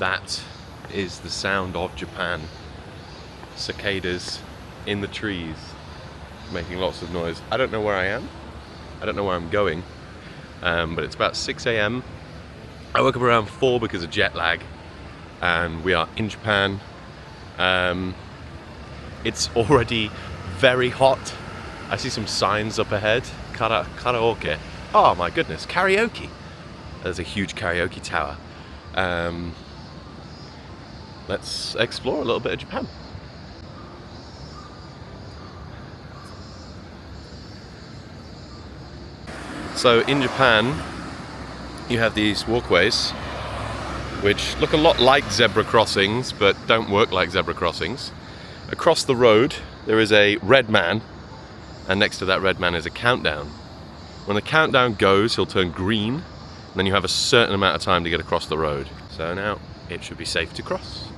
That is the sound of Japan. Cicadas in the trees, making lots of noise. I don't know where I am. I don't know where I'm going. But it's about 6 a.m. I woke up around 4 because of jet lag. And we are in Japan. It's already very hot. I see some signs up ahead. Karaoke. Oh my goodness, karaoke. There's a huge karaoke tower. Let's explore a little bit of Japan. So in Japan, you have these walkways which look a lot like zebra crossings but don't work like zebra crossings. Across the road there is a red man, and next to that red man is a countdown. When the countdown goes, he'll turn green, and then you have a certain amount of time to get across the road. So now it should be safe to cross.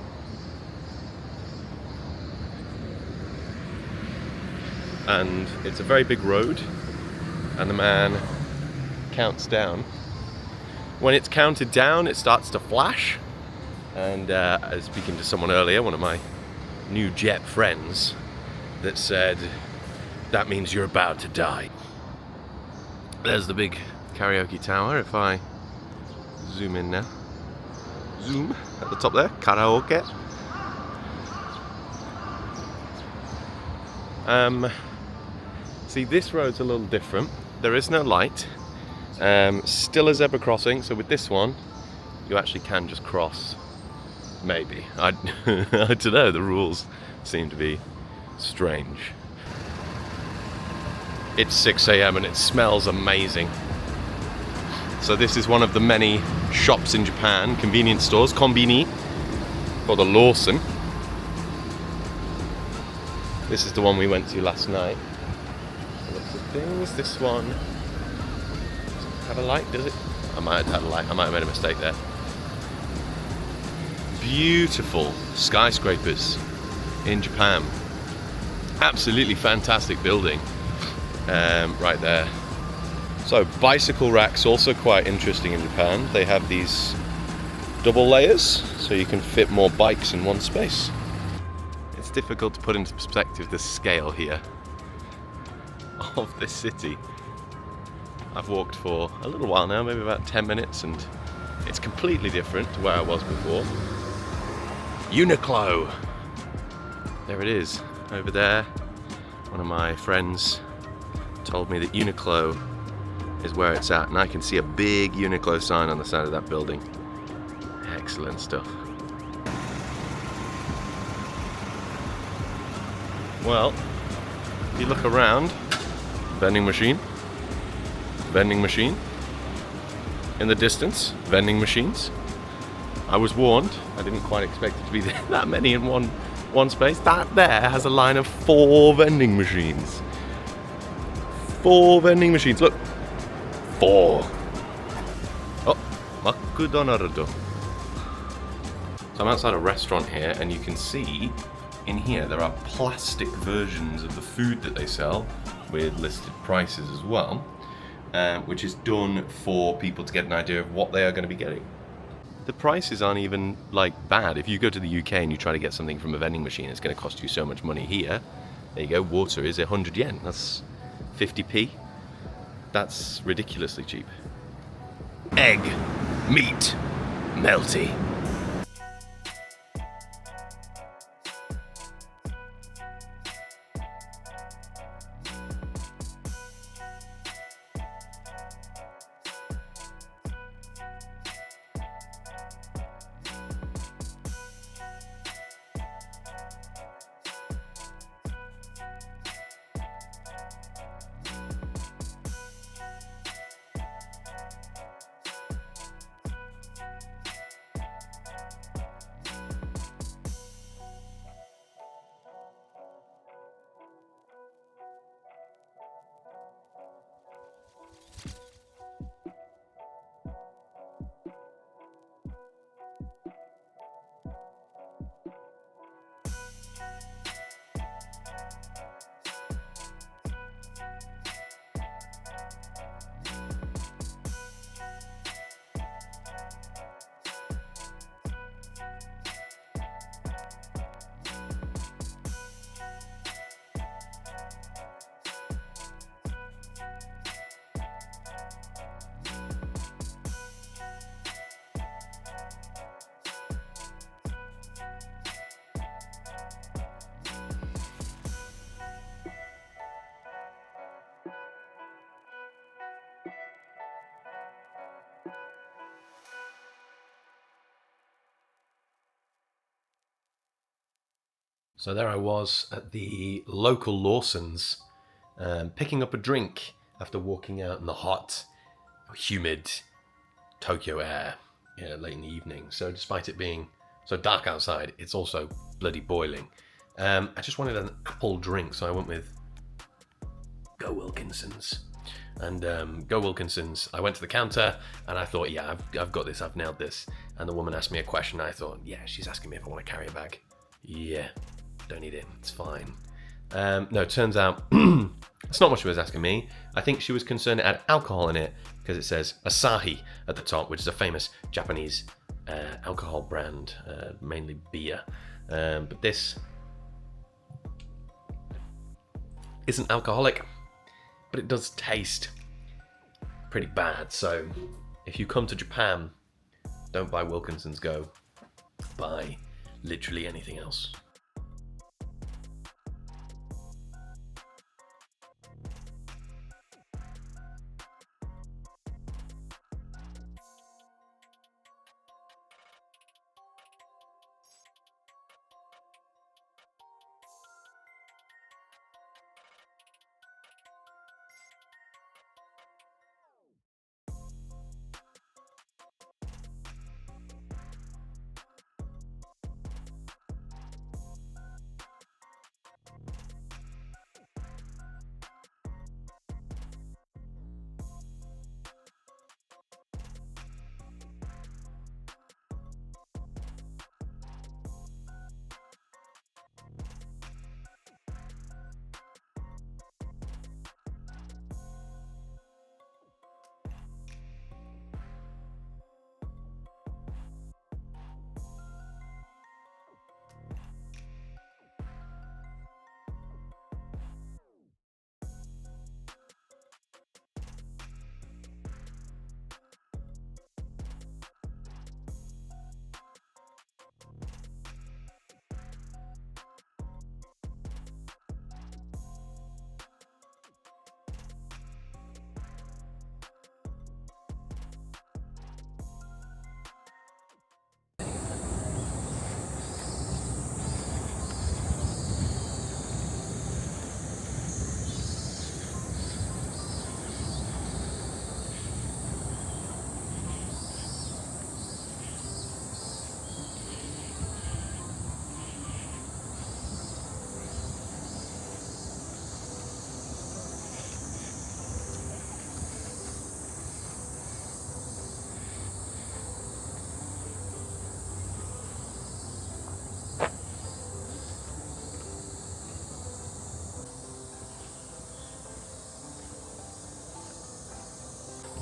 And it's a very big road, and the man counts down. When it's counted down, it starts to flash. And I was speaking to someone earlier, one of my new jet friends, that said, that means you're about to die. There's the big karaoke tower. If I zoom in now. Zoom at the top there, karaoke. See, this road's a little different. There is no light. Still a zebra crossing, so with this one, you actually can just cross. Maybe. I don't know, the rules seem to be strange. It's 6 a.m. and it smells amazing. So this is one of the many shops in Japan, convenience stores, konbini, called a Lawson. This is the one we went to last night. Lots of things. This one doesn't have a light, does it? I might have had a light. I might have made a mistake there. Beautiful skyscrapers in Japan. Absolutely fantastic building right there. So bicycle racks, also quite interesting in Japan. They have these double layers so you can fit more bikes in one space. It's difficult to put into perspective the scale here of this city. I've walked for a little while now, maybe about 10 minutes, and it's completely different to where I was before. Uniqlo! There it is, over there. One of my friends told me that Uniqlo is where it's at, and I can see a big Uniqlo sign on the side of that building. Excellent stuff. Well, if you look around, vending machine, in the distance, vending machines. I was warned, I didn't quite expect it to be that many in one space. That there has a line of 4 vending machines. 4 vending machines, look. 4. Oh, McDonald's. So I'm outside a restaurant here, and you can see in here there are plastic versions of the food that they sell with listed prices as well, which is done for people to get an idea of what they are going to be getting. The prices aren't even like bad. If you go to the UK and you try to get something from a vending machine, it's going to cost you so much money. Here, there you go, water is 100 yen. That's 50p. That's ridiculously cheap. Egg, meat, melty. So there I was at the local Lawson's, picking up a drink after walking out in the hot, humid Tokyo air late in the evening. So despite it being so dark outside, it's also bloody boiling. I just wanted an apple drink, so I went with Go Wilkinson's. And Go Wilkinson's, I went to the counter and I thought, yeah, I've got this, I've nailed this. And the woman asked me a question. I thought, yeah, she's asking me if I want to carry a bag. Yeah, don't need it, it's fine. No, it turns out it's not what she was asking me. I think she was concerned it had alcohol in it because it says Asahi at the top, which is a famous Japanese alcohol brand, mainly beer. But this isn't alcoholic, but it does taste pretty bad. So if you come to Japan, don't buy Wilkinson's Go. Buy literally anything else.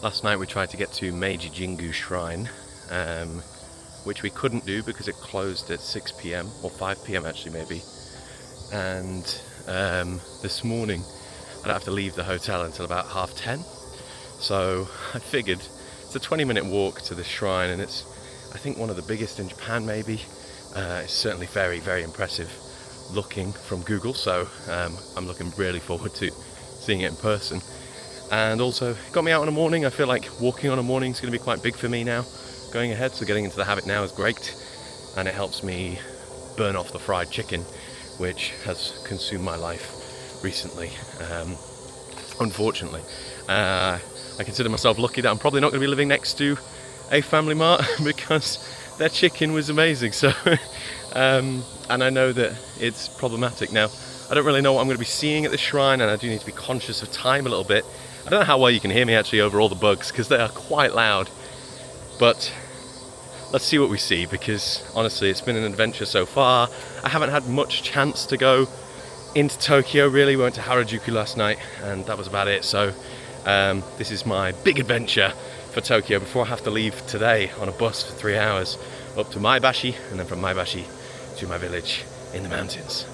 Last night we tried to get to Meiji Jingu Shrine, which we couldn't do because it closed at 6 p.m. or 5 p.m. actually maybe. And this morning I don't have to leave the hotel until about 10:30. So I figured it's a 20-minute walk to this shrine, and it's, I think, one of the biggest in Japan maybe. It's certainly very, very impressive looking from Google, so I'm looking really forward to seeing it in person. And also it got me out in the morning. I feel like walking on a morning is going to be quite big for me now going ahead, so getting into the habit now is great, and it helps me burn off the fried chicken which has consumed my life recently. Unfortunately, I consider myself lucky that I'm probably not going to be living next to a Family Mart because their chicken was amazing. So and I know that it's problematic. Now, I don't really know what I'm going to be seeing at the shrine, and I do need to be conscious of time a little bit. I don't know how well you can hear me actually over all the bugs because they are quite loud, but let's see what we see, because honestly it's been an adventure so far. I haven't had much chance to go into Tokyo really. We went to Harajuku last night and that was about it. So this is my big adventure for Tokyo before I have to leave today on a bus for 3 hours up to Maebashi, and then from Maebashi to my village in the mountains.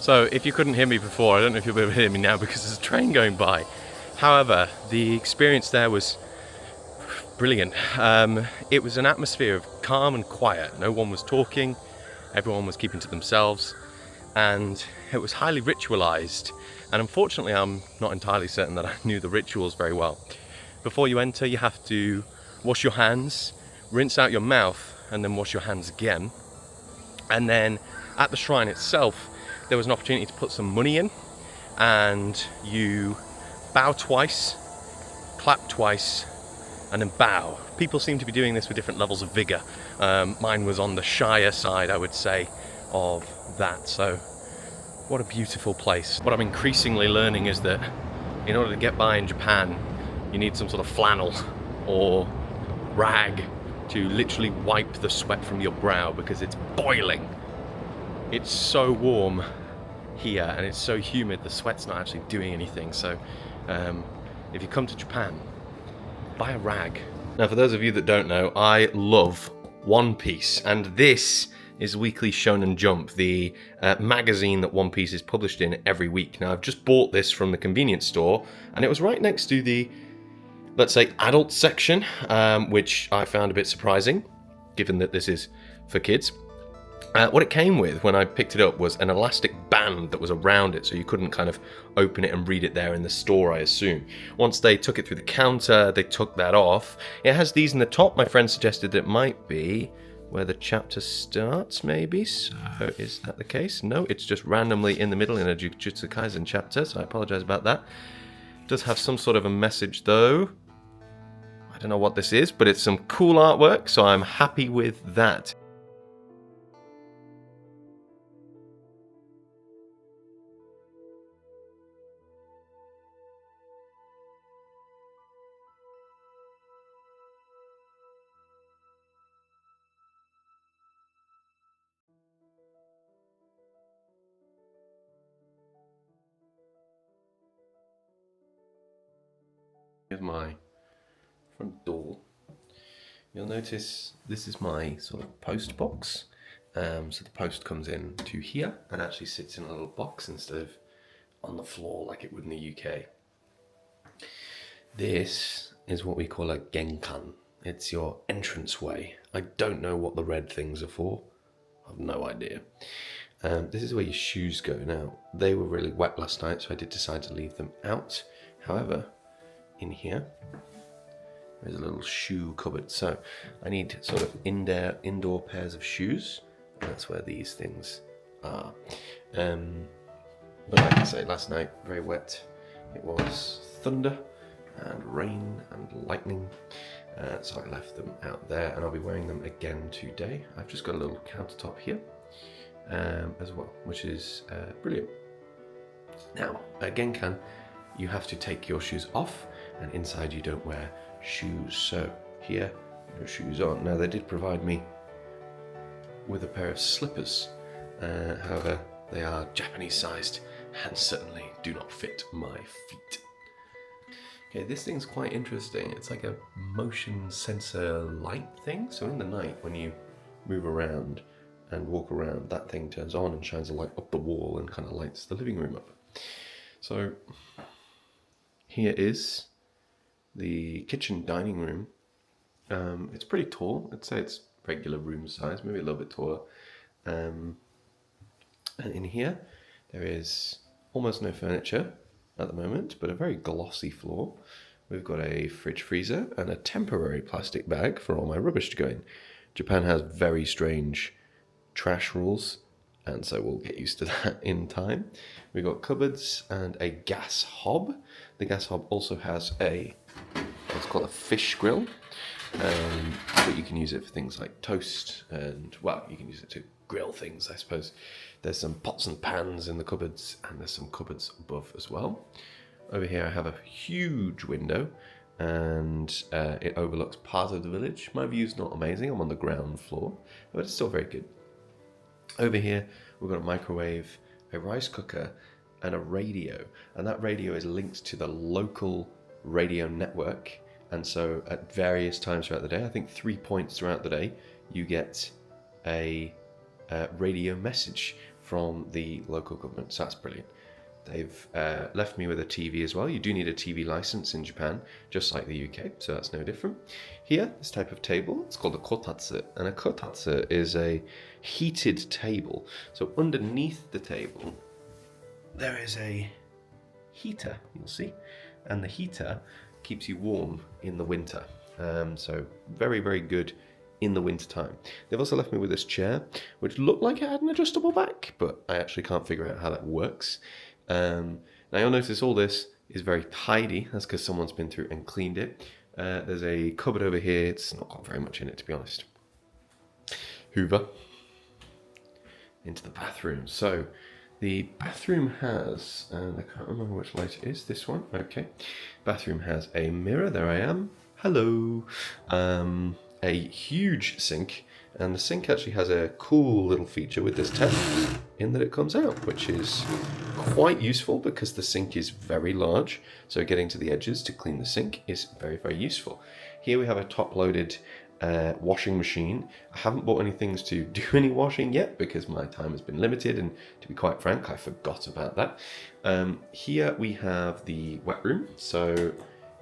So if you couldn't hear me before, I don't know if you'll be able to hear me now because there's a train going by. However, the experience there was brilliant. It was an atmosphere of calm and quiet. No one was talking, everyone was keeping to themselves, and it was highly ritualized. And unfortunately, I'm not entirely certain that I knew the rituals very well. Before you enter, you have to wash your hands, rinse out your mouth, and then wash your hands again. And then at the shrine itself, there was an opportunity to put some money in, and you bow twice, clap twice, and then bow. People seem to be doing this with different levels of vigor. Mine was on the shyer side, I would say, of that. So what a beautiful place. What I'm increasingly learning is that in order to get by in Japan, you need some sort of flannel or rag to literally wipe the sweat from your brow because it's boiling. It's so warm here and it's so humid, the sweat's not actually doing anything. So if you come to Japan, buy a rag. Now, for those of you that don't know, I love One Piece, and this is Weekly Shonen Jump, the magazine that One Piece is published in every week. Now, I've just bought this from the convenience store, and it was right next to the, let's say, adult section, which I found a bit surprising, given that this is for kids. What it came with when I picked it up was an elastic band that was around it, so you couldn't kind of open it and read it there in the store, I assume. Once they took it through the counter, they took that off. It has these in the top. My friend suggested it might be where the chapter starts, maybe. So is that the case? No, it's just randomly in the middle in a Jujutsu Kaisen chapter, so I apologize about that. It does have some sort of a message, though. I don't know what this is, but it's some cool artwork, so I'm happy with that. Here's my front door. You'll notice this is my sort of post box. So the post comes in to here and actually sits in a little box instead of on the floor like it would in the UK. This is what we call a genkan. It's your entranceway. I don't know what the red things are for. I've no idea. This is where your shoes go. Now, they were really wet last night, so I did decide to leave them out. However, in here, there's a little shoe cupboard. So I need sort of indoor pairs of shoes. And that's where these things are. But like I say, last night, very wet. It was thunder and rain and lightning. So I left them out there and I'll be wearing them again today. I've just got a little countertop here as well, which is brilliant. Now, at Genkan, you have to take your shoes off, and inside you don't wear shoes. So here, no shoes on. Now, they did provide me with a pair of slippers. However, they are Japanese sized and certainly do not fit my feet. Okay, this thing's quite interesting. It's like a motion sensor light thing. So in the night, when you move around and walk around, that thing turns on and shines a light up the wall and kind of lights the living room up. So here is the kitchen dining room. It's pretty tall. I'd say it's regular room size, maybe a little bit taller. And in here, there is almost no furniture at the moment, but a very glossy floor. We've got a fridge freezer and a temporary plastic bag for all my rubbish to go in. Japan has very strange trash rules, and so we'll get used to that in time. We've got cupboards and a gas hob. The gas hob also has what's called a fish grill, but you can use it for things like toast and, well, you can use it to grill things, I suppose. There's some pots and pans in the cupboards, and there's some cupboards above as well. Over here I have a huge window, and it overlooks part of the village. My view's not amazing, I'm on the ground floor, but it's still very good. Over here we've got a microwave, a rice cooker, and a radio, and that radio is linked to the local radio network, and so at various times throughout the day, I think 3 points throughout the day, you get a radio message from the local government, so that's brilliant. They've left me with a TV as well. You do need a TV license in Japan, just like the UK, so that's no different. Here, this type of table, it's called a kotatsu, and a kotatsu is a heated table. So underneath the table, there is a heater, you'll see, and the heater keeps you warm in the winter. So very, very good in the winter time. They've also left me with this chair, which looked like it had an adjustable back, but I actually can't figure out how that works. Now you'll notice all this is very tidy. That's because someone's been through and cleaned it. There's a cupboard over here. It's not got very much in it, to be honest. Hoover. Into the bathroom. So the bathroom has, and I can't remember which light it is, this one, okay. Bathroom has a mirror, there I am, hello. A huge sink, and the sink actually has a cool little feature with this tap in that it comes out, which is quite useful because the sink is very large, so getting to the edges to clean the sink is very, very useful. Here we have a top-loaded washing machine. I haven't bought any things to do any washing yet because my time has been limited, and to be quite frank, I forgot about that. Here we have the wet room. So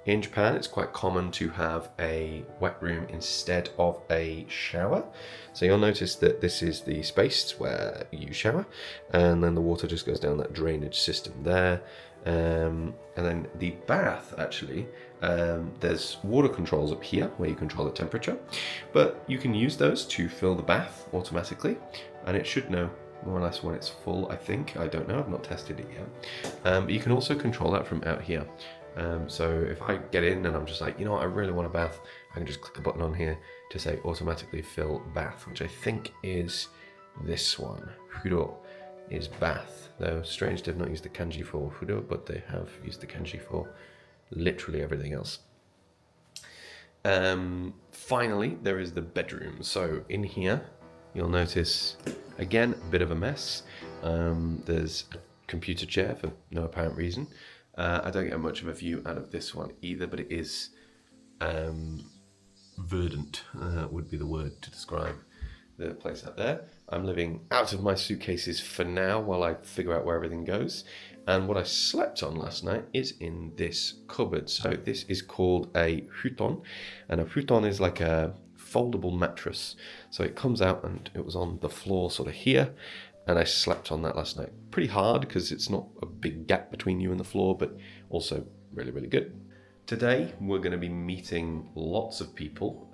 in Japan, it's quite common to have a wet room instead of a shower. So you'll notice that this is the space where you shower, and then the water just goes down that drainage system there. And then the bath, actually, there's water controls up here where you control the temperature, but you can use those to fill the bath automatically, and it should know more or less when it's full, I think. I don't know, I've not tested it yet. But you can also control that from out here. So if I get in and I'm just like, you know what, I really want a bath, I can just click a button on here to say automatically fill bath, which I think is this one. Furo is bath, though strange they've not used the kanji for furo, but they have used the kanji for literally everything else. Finally, there is the bedroom. So in here, you'll notice, again, a bit of a mess. There's a computer chair for no apparent reason. I don't get much of a view out of this one either, but it is verdant, would be the word to describe the place out there. I'm living out of my suitcases for now while I figure out where everything goes. And what I slept on last night is in this cupboard. So this is called a futon, and a futon is like a foldable mattress. So it comes out, and it was on the floor sort of here, and I slept on that last night. Pretty hard because it's not a big gap between you and the floor, but also really, really good. Today, we're going to be meeting lots of people,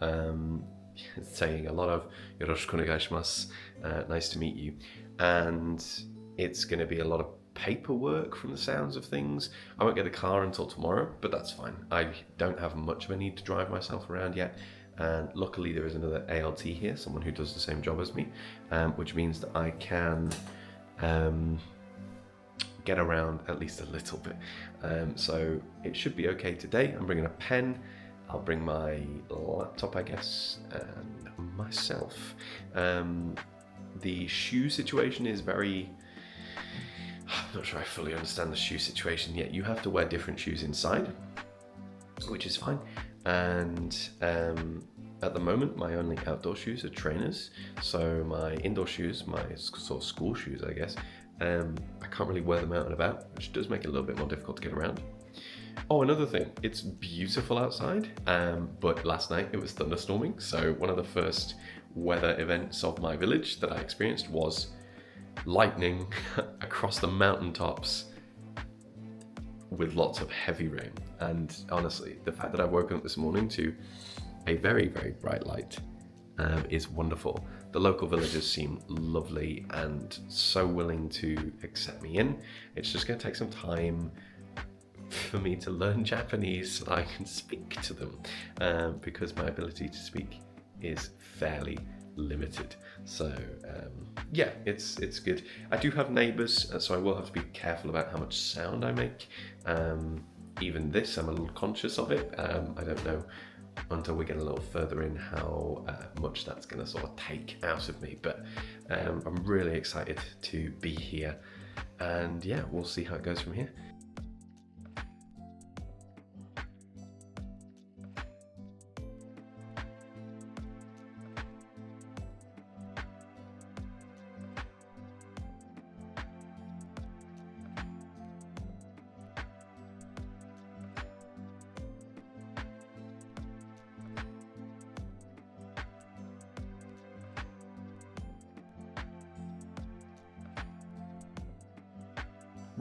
saying a lot of yoroshiku onegaishimasu, nice to meet you. And it's going to be a lot of paperwork from the sounds of things. I won't get a car until tomorrow, but that's fine. I don't have much of a need to drive myself around yet. And luckily there is another ALT here, someone who does the same job as me, which means that I can get around at least a little bit. So it should be okay today. I'm bringing a pen, I'll bring my laptop, I guess, and myself. The shoe situation is very... I'm not sure I fully understand the shoe situation yet. You have to wear different shoes inside, which is fine. And at the moment, my only outdoor shoes are trainers. So my indoor shoes, my sort of school shoes, I guess, I can't really wear them out and about, which does make it a little bit more difficult to get around. Oh, another thing, it's beautiful outside, but last night it was thunderstorming. So one of the first weather events of my village that I experienced was lightning across the mountaintops with lots of heavy rain. And honestly, the fact that I've woken up this morning to a very, very bright light is wonderful. The local villagers seem lovely and so willing to accept me in. It's just going to take some time for me to learn Japanese so that I can speak to them, because my ability to speak is fairly limited. So yeah, it's good. I do have neighbours, so I will have to be careful about how much sound I make. Even this, I'm a little conscious of it. I don't know until we get a little further in how much that's going to sort of take out of me, but I'm really excited to be here, and yeah, we'll see how it goes from here.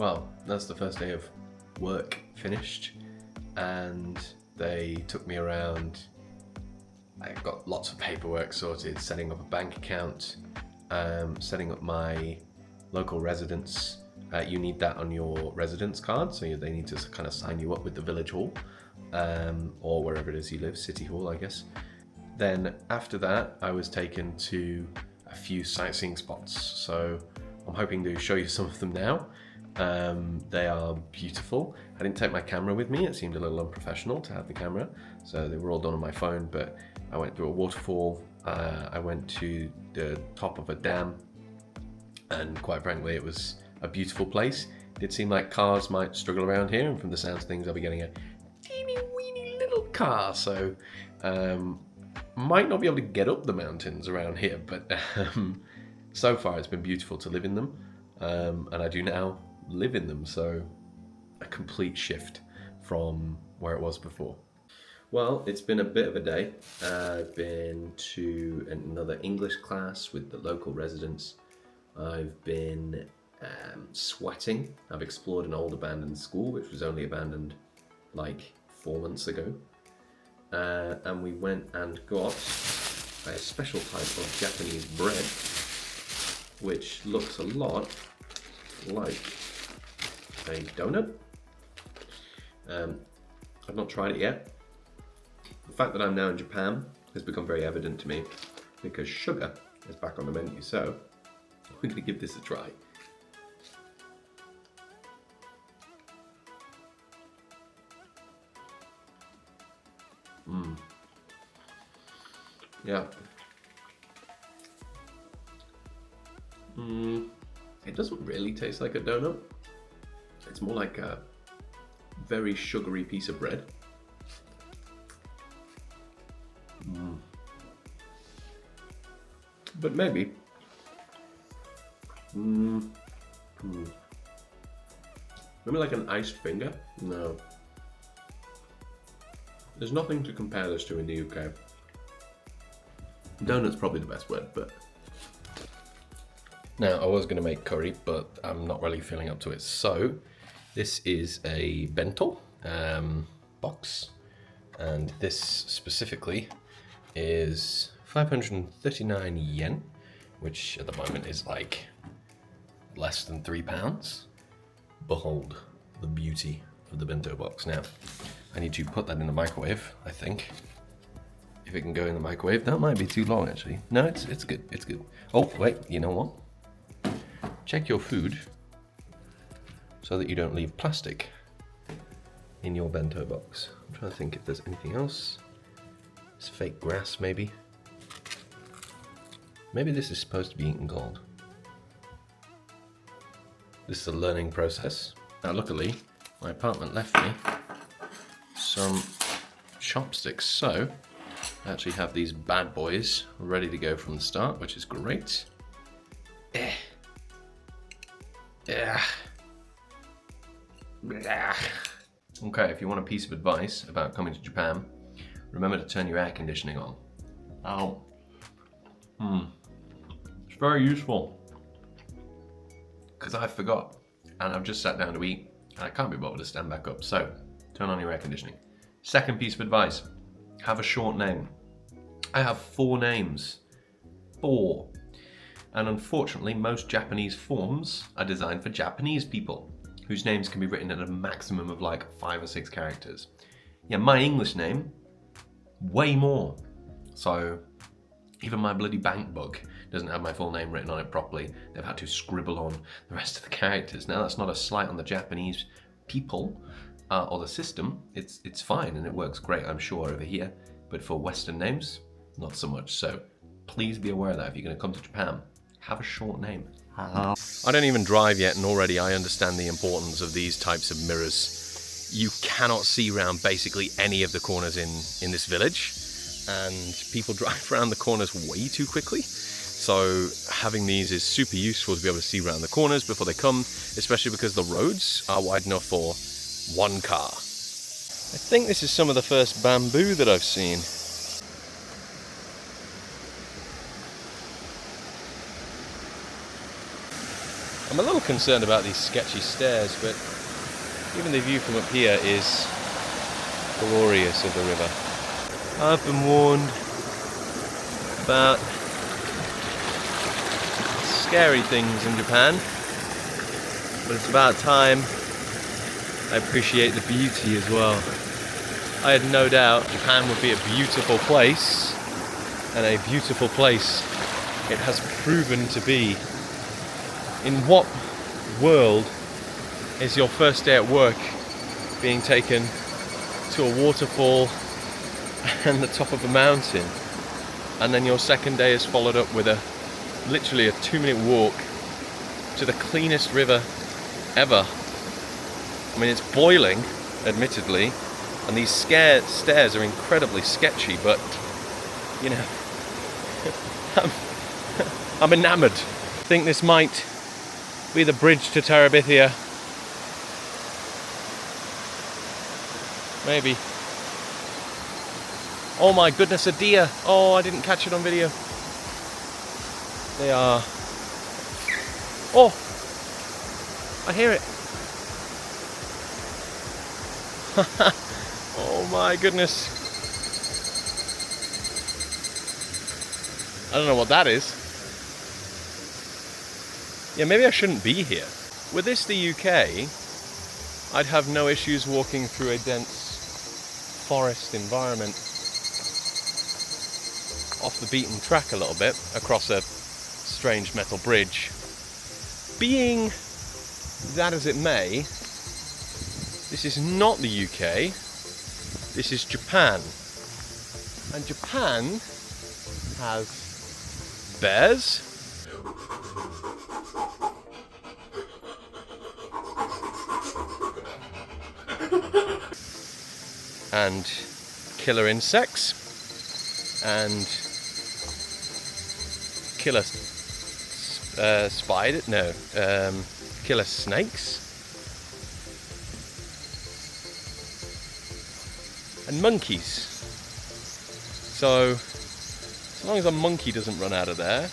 Well, that's the first day of work finished, and they took me around. I got lots of paperwork sorted, setting up a bank account, setting up my local residence. You need that on your residence card, so they need to kind of sign you up with the village hall, or wherever it is you live, city hall, I guess. Then after that, I was taken to a few sightseeing spots. So I'm hoping to show you some of them now. They are beautiful. I didn't take my camera with me. It seemed a little unprofessional to have the camera. So they were all done on my phone, but I went through a waterfall. I went to the top of a dam, and quite frankly, it was a beautiful place. It did seem like cars might struggle around here, and from the sounds of things, I'll be getting a teeny weeny little car. So might not be able to get up the mountains around here, but so far it's been beautiful to live in them, and I do now live in them, so a complete shift from where it was before. Well, it's been a bit of a day. I've been to another English class with the local residents. I've been sweating. I've explored an old abandoned school, which was only abandoned like 4 months ago. And we went and got a special type of Japanese bread, which looks a lot like a donut. I've not tried it yet. The fact that I'm now in Japan has become very evident to me because sugar is back on the menu, so we're going to give this a try. Yeah. It doesn't really taste like a donut. It's more like a very sugary piece of bread. But maybe. Maybe like an iced finger? No. There's nothing to compare this to in the UK. Donut's probably the best word, but... Now, I was going to make curry, but I'm not really feeling up to it. So, this is a bento box, and this specifically is 539 yen, which at the moment is like less than £3. Behold the beauty of the bento box. Now, I need to put that in the microwave, I think. If it can go in the microwave, that might be too long actually. No, it's good, it's good. Oh, wait, you know what? Check your food so that you don't leave plastic in your bento box. I'm trying to think if there's anything else. It's fake grass, maybe. Maybe this is supposed to be eaten cold. This is a learning process. Now, luckily, my apartment left me some chopsticks, so I actually have these bad boys ready to go from the start, which is great. Okay, if you want a piece of advice about coming to Japan, remember to turn your air conditioning on. It's very useful. Because I forgot, and I've just sat down to eat, and I can't be bothered to stand back up, so turn on your air conditioning. Second piece of advice, have a short name. I have 4 names. 4. And unfortunately, most Japanese forms are designed for Japanese people, whose names can be written at a maximum of like 5 or 6 characters. Yeah, my English name, way more. So even my bloody bank book doesn't have my full name written on it properly. They've had to scribble on the rest of the characters. Now, that's not a slight on the Japanese people or the system. It's fine and it works great, I'm sure, over here. But for Western names, not so much. So please be aware of that if you're going to come to Japan. Have a short name. I don't even drive yet, and already I understand the importance of these types of mirrors. You cannot see around basically any of the corners in this village, and people drive around the corners way too quickly. So having these is super useful to be able to see around the corners before they come, especially because the roads are wide enough for 1 car. I think this is some of the first bamboo that I've seen. I'm a little concerned about these sketchy stairs, but even the view from up here is glorious of the river. I've been warned about scary things in Japan, but it's about time I appreciate the beauty as well. I had no doubt Japan would be a beautiful place, and a beautiful place it has proven to be. In what world is your first day at work being taken to a waterfall and the top of a mountain, and then your second day is followed up with literally a 2-minute walk to the cleanest river ever? I mean, it's boiling, admittedly, and these stairs are incredibly sketchy, but, you know, I'm enamored. I think this might be the bridge to Terabithia. Maybe. Oh my goodness, a deer! Oh, I didn't catch it on video. They are... Oh! I hear it. Oh my goodness. I don't know what that is. Yeah, maybe I shouldn't be here. Were this the UK, I'd have no issues walking through a dense forest environment off the beaten track a little bit, across a strange metal bridge. Being that as it may, this is not the UK, this is Japan. And Japan has bears, and killer insects, and killer killer snakes, and monkeys. So, as long as a monkey doesn't run out of there,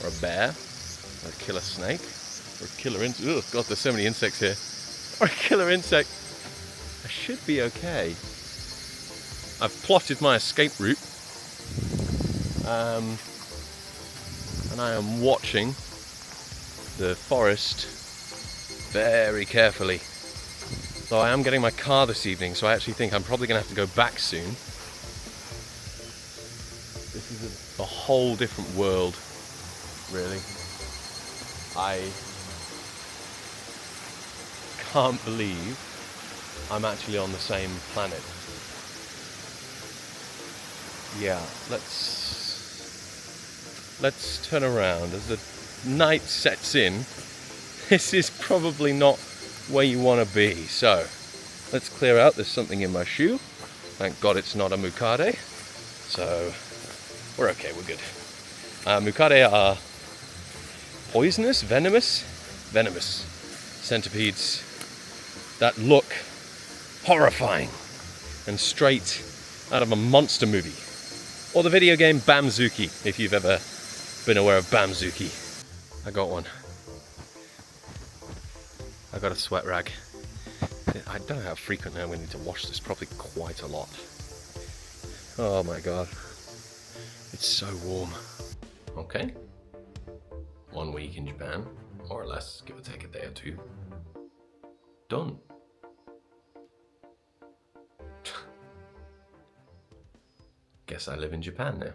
or a bear, or a killer snake, or a killer insect, oh god, there's so many insects here, or a killer insect, I should be okay. I've plotted my escape route, and I am watching the forest very carefully. So I am getting my car this evening, so I actually think I'm probably going to have to go back soon. This is a whole different world, really. I can't believe I'm actually on the same planet. Yeah, let's turn around. As the night sets in, this is probably not where you want to be. So, let's clear out. There's something in my shoe. Thank God it's not a mukade. So, we're okay, we're good. Mukade are poisonous, venomous centipedes that look horrifying and straight out of a monster movie. Or the video game Bamzuki, if you've ever been aware of Bamzuki. I got one. I got a sweat rag. I don't know how frequently I'm going to need to wash this, probably quite a lot. Oh my god. It's so warm. Okay. 1 week in Japan, more or less, give or take a day or two. Done. Guess I live in Japan now.